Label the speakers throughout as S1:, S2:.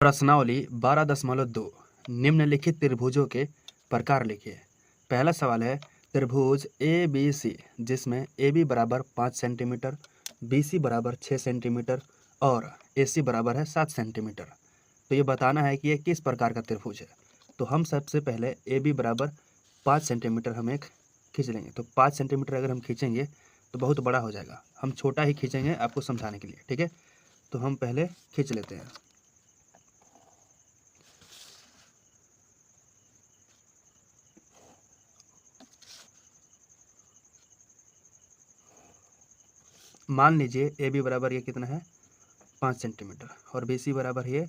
S1: प्रश्नावली 12.2 निम्नलिखित त्रिभुजों के प्रकार लिखिए। पहला सवाल है त्रिभुज ए बी सी जिसमें ए बी बराबर 5 सेंटीमीटर, बी सी बराबर 6 सेंटीमीटर और ए सी बराबर है 7 सेंटीमीटर। तो ये बताना है कि ये किस प्रकार का त्रिभुज है। तो हम सबसे पहले ए बी बराबर 5 सेंटीमीटर हम एक खींच लेंगे। तो 5 सेंटीमीटर अगर हम खींचेंगे तो बहुत बड़ा हो जाएगा, हम छोटा ही खींचेंगे आपको समझाने के लिए, ठीक है। तो हम पहले खींच लेते हैं। मान लीजिए ए बी बराबर ये कितना है 5 सेंटीमीटर और बी सी बराबर ये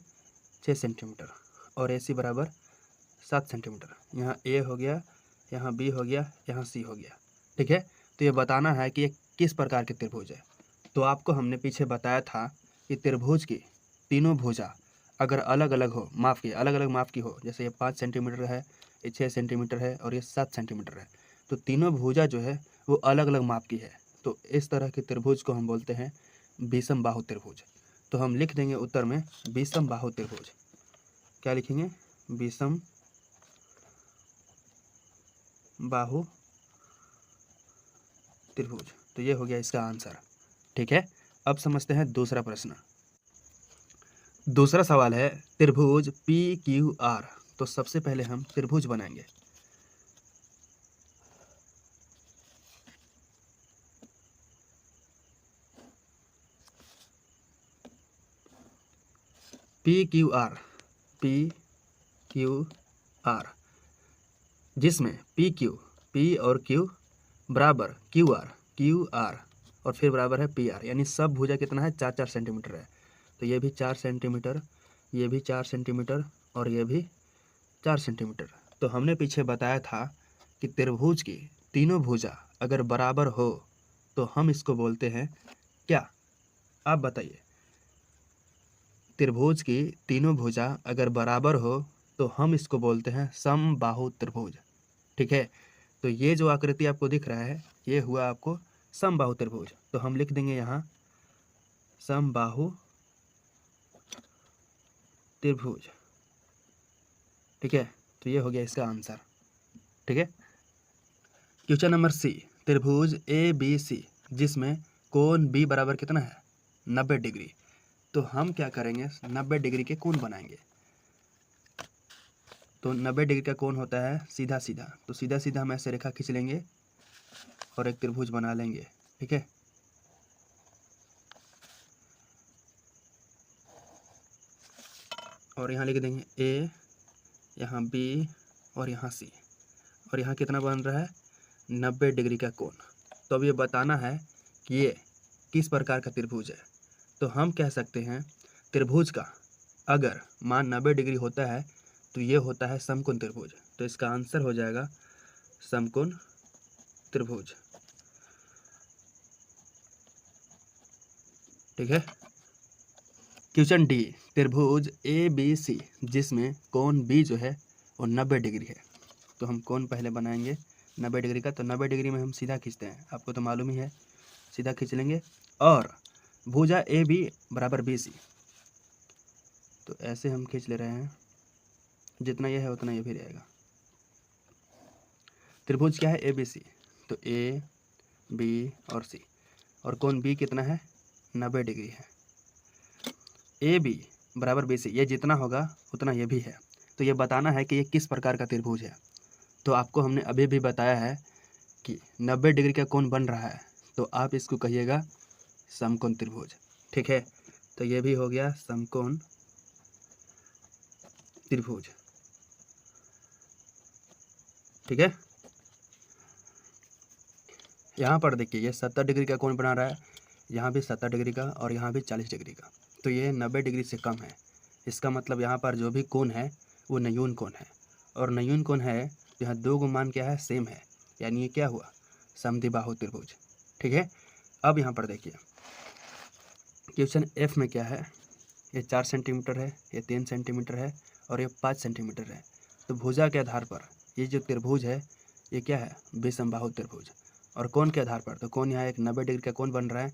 S1: 6 सेंटीमीटर और ए सी बराबर 7 सेंटीमीटर। यहाँ ए हो गया, यहाँ बी हो गया, यहाँ सी हो गया, ठीक है। तो ये बताना है कि ये किस प्रकार के त्रिभुज है। तो आपको हमने पीछे बताया था कि त्रिभुज की तीनों भुजा अगर अलग अलग हो, माफ़ की अलग अलग माफ़ की हो, जैसे ये 5 सेंटीमीटर है, ये 6 सेंटीमीटर है और ये 7 सेंटीमीटर है, तो तीनों भुजा जो है वो अलग अलग माप की है। तो इस तरह के त्रिभुज को हम बोलते हैं विषम बाहु त्रिभुज। तो हम लिख देंगे उत्तर में विषम बाहु त्रिभुज। क्या लिखेंगे? विषम बाहु त्रिभुज। तो ये हो गया इसका आंसर, ठीक है। अब समझते हैं दूसरा प्रश्न। दूसरा सवाल है त्रिभुज पी क्यू आर। तो सबसे पहले हम त्रिभुज बनाएंगे। पी क्यू आर जिसमें पी और क्यू बराबर क्यू आर और फिर बराबर है पी आर, यानी सब भुजा कितना है 4 4 सेंटीमीटर है। तो ये भी 4 सेंटीमीटर, ये भी 4 सेंटीमीटर और ये भी 4 सेंटीमीटर। तो हमने पीछे बताया था कि त्रिभुज की तीनों भुजा अगर बराबर हो तो हम इसको बोलते हैं क्या? आप बताइए। त्रिभुज की तीनों भुजा अगर बराबर हो तो हम इसको बोलते हैं समबाहु त्रिभुज, ठीक है। तो ये जो आकृति आपको दिख रहा है ये हुआ आपको समबाहु त्रिभुज। तो हम लिख देंगे यहाँ समबाहु त्रिभुज, ठीक है। तो ये हो गया इसका आंसर, ठीक है। क्वेश्चन नंबर सी त्रिभुज ए बी सी जिसमें कोण बी बराबर कितना है 90 डिग्री। तो हम क्या करेंगे 90 डिग्री के कोण बनाएंगे। तो 90 डिग्री का कोण होता है सीधा सीधा, तो सीधा सीधा हम ऐसे रेखा खींच लेंगे और एक त्रिभुज बना लेंगे, ठीक है। और यहाँ लिख देंगे ए, यहाँ बी और यहाँ सी, और यहाँ कितना बन रहा है 90 डिग्री का कोण। तो अब ये बताना है कि ये किस प्रकार का त्रिभुज है। तो हम कह सकते हैं त्रिभुज का अगर मान 90 डिग्री होता है तो ये होता है समकोण त्रिभुज। तो इसका आंसर हो जाएगा समकोण त्रिभुज, ठीक है। क्वेश्चन डी त्रिभुज ए बी सी जिसमें कोण बी जो है वो 90 डिग्री है। तो हम कोण पहले बनाएंगे 90 डिग्री का। तो 90 डिग्री में हम सीधा खींचते हैं, आपको तो मालूम ही है, सीधा खींच लेंगे। और भुजा ए बी बराबर बी सी, तो ऐसे हम खींच ले रहे हैं, जितना ये है उतना ये भी रहेगा। त्रिभुज क्या है ए बी सी, तो ए बी और सी, और कोण बी कितना है 90 डिग्री है। ए बी बराबर बी सी, ये जितना होगा उतना ये भी है। तो ये बताना है कि ये किस प्रकार का त्रिभुज है। तो आपको हमने अभी भी बताया है कि 90 डिग्री का कोण बन रहा है, तो आप इसको कहिएगा समकोण त्रिभुज, ठीक है। तो ये भी हो गया समकोण त्रिभुज, ठीक है। यहाँ पर देखिए ये 70 डिग्री का कोण बना रहा है, यहाँ भी 70 डिग्री का और यहाँ भी 40 डिग्री का। तो ये 90 डिग्री से कम है। इसका मतलब यहाँ पर जो भी कोण है वो न्यून कोण है, और न्यून कोण है यहाँ दो को मान क्या है सेम है, यानी ये क्या हुआ समद्विबाहु त्रिभुज, ठीक है। अब यहाँ पर देखिए क्वेश्चन एफ में क्या है, ये 4 सेंटीमीटर है, ये 3 सेंटीमीटर है और ये 5 सेंटीमीटर है। तो भुजा के आधार पर ये जो त्रिभुज है ये क्या है विषमबाहु त्रिभुज। और कोण के आधार पर तो कोण यहाँ एक 90 डिग्री का कोण बन रहा है,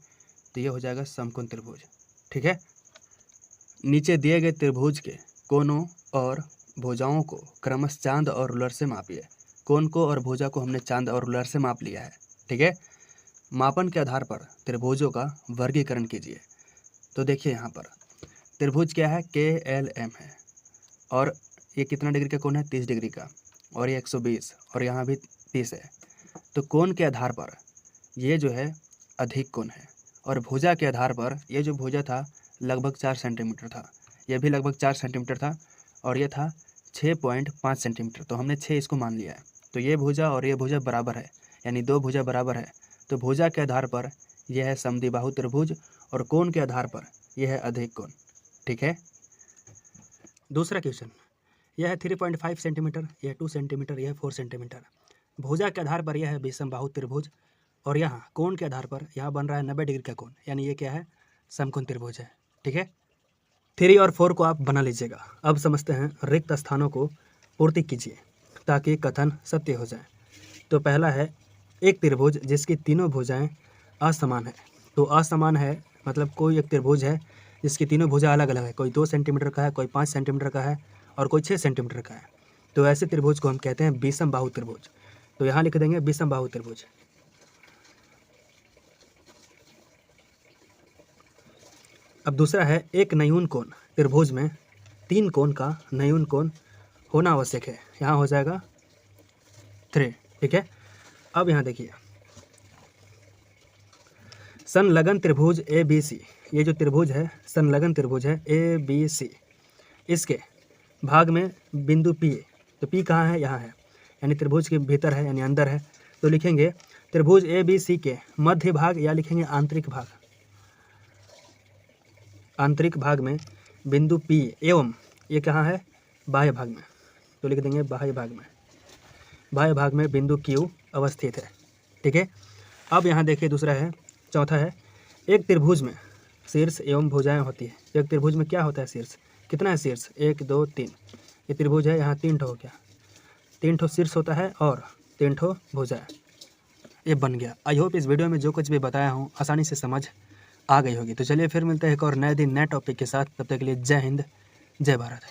S1: तो ये हो जाएगा समकोण त्रिभुज, ठीक है। नीचे दिए गए त्रिभुज के कोनों और भुजाओं को क्रमशः चांद और रूलर से मापिए। कोण को और भुजा को हमने चांद और रूलर से माप लिया है, ठीक है। मापन के आधार पर त्रिभुजों का वर्गीकरण कीजिए। तो देखिए यहाँ पर त्रिभुज क्या है, KLM है, और ये कितना डिग्री का कोण है, 30 डिग्री का, और ये 120, और यहाँ भी 30 है। तो कोण के आधार पर ये जो है अधिक कोण है, और भुजा के आधार पर ये जो भुजा था लगभग 4 सेंटीमीटर था, ये भी लगभग 4 सेंटीमीटर था, और ये था 6.5 सेंटीमीटर। तो हमने 6 इसको मान लिया है। तो ये भुजा और ये भुजा बराबर है, यानी दो भुजा बराबर है। तो भुजा के आधार पर यह है समद्विबाहु त्रिभुज, और कोण के आधार पर यह है अधिक कोण, ठीक है। दूसरा क्वेश्चन, यह है 3.5 सेंटीमीटर, यह 2 सेंटीमीटर, यह 4 सेंटीमीटर। भुजा के आधार पर यह है विषमबाहु त्रिभुज, और यहाँ कोण के आधार पर यहाँ बन रहा है 90 डिग्री का कोण, यानी ये क्या है, समकोण त्रिभुज है, ठीक है। 3 और 4 को आप बना लीजिएगा। अब समझते हैं, रिक्त स्थानों को पूर्ति कीजिए ताकि कथन सत्य हो जाए। तो पहला है, एक त्रिभुज जिसकी तीनों भुजाएं असमान है। तो असमान है मतलब कोई एक त्रिभुज है जिसकी तीनों भुजा अलग अलग है, कोई 2 सेंटीमीटर का है, कोई 5 सेंटीमीटर का है, और कोई 6 सेंटीमीटर का है। तो ऐसे त्रिभुज को हम कहते हैं विषमबाहु त्रिभुज। तो यहाँ लिख देंगे विषमबाहु त्रिभुज। अब दूसरा है, एक न्यून कोण त्रिभुज में 3 कोण का न्यून कोण होना आवश्यक है। यहाँ हो जाएगा 3, ठीक है। अब यहाँ देखिए, संलग्न त्रिभुज ABC, ये जो त्रिभुज है संलग्न त्रिभुज है ABC, इसके भाग में बिंदु P है। तो P कहाँ है, यहाँ है, यानी त्रिभुज के भीतर है, यानी अंदर है। तो लिखेंगे त्रिभुज ABC के मध्य भाग, या लिखेंगे आंतरिक भाग, आंतरिक भाग में बिंदु P एवं ये कहाँ है, बाह्य भाग में। तो लिख देंगे बाह्य भाग में, बाह्य भाग में बिंदु Q अवस्थित है, ठीक है। अब यहाँ देखिए दूसरा है, चौथा है, एक त्रिभुज में शीर्ष एवं भुजाएं होती है। एक त्रिभुज में क्या होता है, शीर्ष। कितना है शीर्ष, 1 2 3। ये त्रिभुज है, यहाँ 3 ठो हो गया, 3 ठो शीर्ष होता है और 3 ठो भुजाएं, ये बन गया। आई होप इस वीडियो में जो कुछ भी बताया हूँ आसानी से समझ आ गई होगी। तो चलिए फिर मिलते हैं एक और नए दिन नए टॉपिक के साथ। तब तक के लिए जय हिंद, जय भारत।